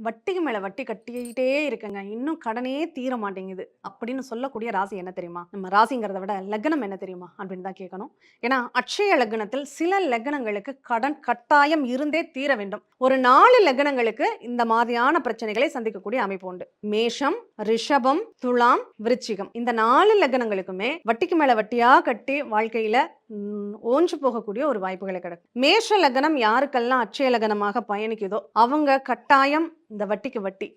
வட்டிக்கு மேல வட்டி கட்டிக்கிட்டே இருக்கங்க. இன்னும் கடனே தீர மாட்டேங்குது. அப்படின்னு சொல்லக்கூடிய ராசி என்ன தெரியுமா? நம்ம ராசிங்கிறத விட லக்னம் என்ன தெரியுமா? அப்படின்னு தான் கேட்கணும். ஏன்னா, அட்சய லக்னத்தில் சில லக்னங்களுக்கு கடன் கட்டாயம் இருந்தே தீர வேண்டும். ஒரு 4 லக்னங்களுக்கு இந்த மாதிரியான பிரச்சனைகளை சந்திக்கக்கூடிய அமைப்பு உண்டு. மேஷம், ரிஷபம், துலாம், விருச்சிகம். இந்த 4 லக்னங்களுக்குமே வட்டிக்கு மேல வட்டியா கட்டி வாழ்க்கையில ஓஞ்சு போகக்கூடிய ஒரு வாய்ப்புகளை கிடைக்கும். மேஷ லக்னம் யாருக்கெல்லாம் அட்சய லக்னமாக பயணிக்குதோ அவங்க கட்டாயம் இந்த வட்டிக்கு வட்டி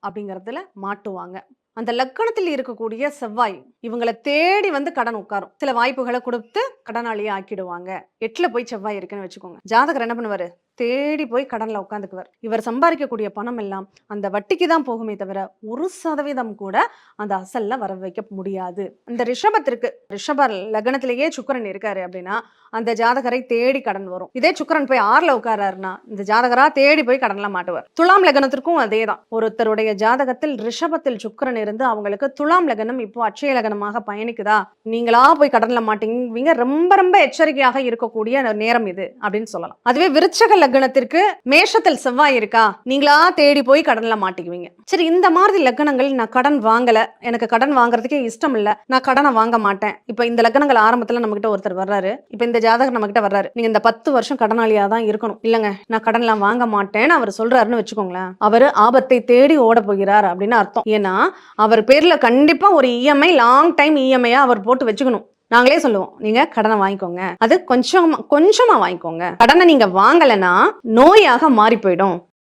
அப்படிங்கறதுல மாட்டுவாங்க. அந்த லக்கணத்தில் இருக்கக்கூடிய செவ்வாய் இவங்களை தேடி வந்து கடன் உட்காரும். சில வாய்ப்புகளை கொடுத்து கடனாளியை ஆக்கிடுவாங்க. 8ல போய் செவ்வாய் இருக்குன்னு வச்சுக்கோங்க. ஜாதகர் என்ன பண்ணுவாரு? தேடி போய் கடன்ல உட்காந்துக்குவார். இவர் சம்பாதிக்கக்கூடிய பணம் எல்லாம் அந்த வட்டிக்கு தான் போகுமே தவிர 1% கூட அந்த அசல்ல வர வைக்க முடியாது. இந்த ரிஷபத்திற்கு ரிஷப லக்னத்திலேயே சுக்கிரன் இருக்காரு அப்படின்னா அந்த ஜாதகரை தேடி கடன் வரும். இதே சுக்கிரன் போய் 6ல உட்காராருன்னா இந்த ஜாதகரா தேடி போய் கடன்ல மாட்டுவார். துலாம் லக்னத்திற்கும் அதே தான். ஒருத்தருடைய ஜாதகத்தில் ரிஷபத்தில் சுக்கிரன் இருந்து அவங்களுக்கு துலாம் லக்னம் இப்போ அட்சய லக்னமாக பயணிக்குதா, நீங்களா போய் கடன்ல மாட்டீங்க. ரொம்ப ரொம்ப எச்சரிக்கையாக இருக்கக்கூடிய நேரம் இது அப்படின்னு சொல்லலாம். அதுவே விருச்சக லக்னத்திற்கு மேஷத்தில் செவ்வாய் இருக்கா, நீங்களா தேடி போய் கடன்ல மாட்டிக்குவீங்க. சரி, இந்த மாதிரி லக்னங்கள் நான் கடன் வாங்கல, எனக்கு கடன் வாங்குறதுக்கே இஷ்டம் இல்ல, நான் கடனை வாங்க மாட்டேன். இப்ப இந்த லக்னங்கள் ஆரம்பத்துல நம்ம கிட்ட ஒருத்தர் வர்றாரு, இப்ப இந்த ஜாதகர் நம்ம கிட்ட வர்றாரு, நீங்க இந்த 10 வருஷம் கடனாளியா தான் இருக்கணும், இல்லங்க நான் கடன்லாம் வாங்க மாட்டேன்னு அவர் சொல்றாருன்னு வச்சுக்கோங்களேன், அவர் ஆபத்தை தேடி ஓட போகிறார் அப்படின்னு அர்த்தம். ஏன்னா அவர் பேர்ல கண்டிப்பா ஒரு இஎம்ஐ லாங் டைம் இஎம்ஐயா அவர் போட்டு வச்சுக்கணும். நாங்களே சொல்லுவோம், நீங்க கடனை வாங்கிக்கோங்க, அது கொஞ்சமா வாங்கிக்கோங்க. கடனை நீங்க வாங்கலைன்னா நோயாக மாறி போயிடும்.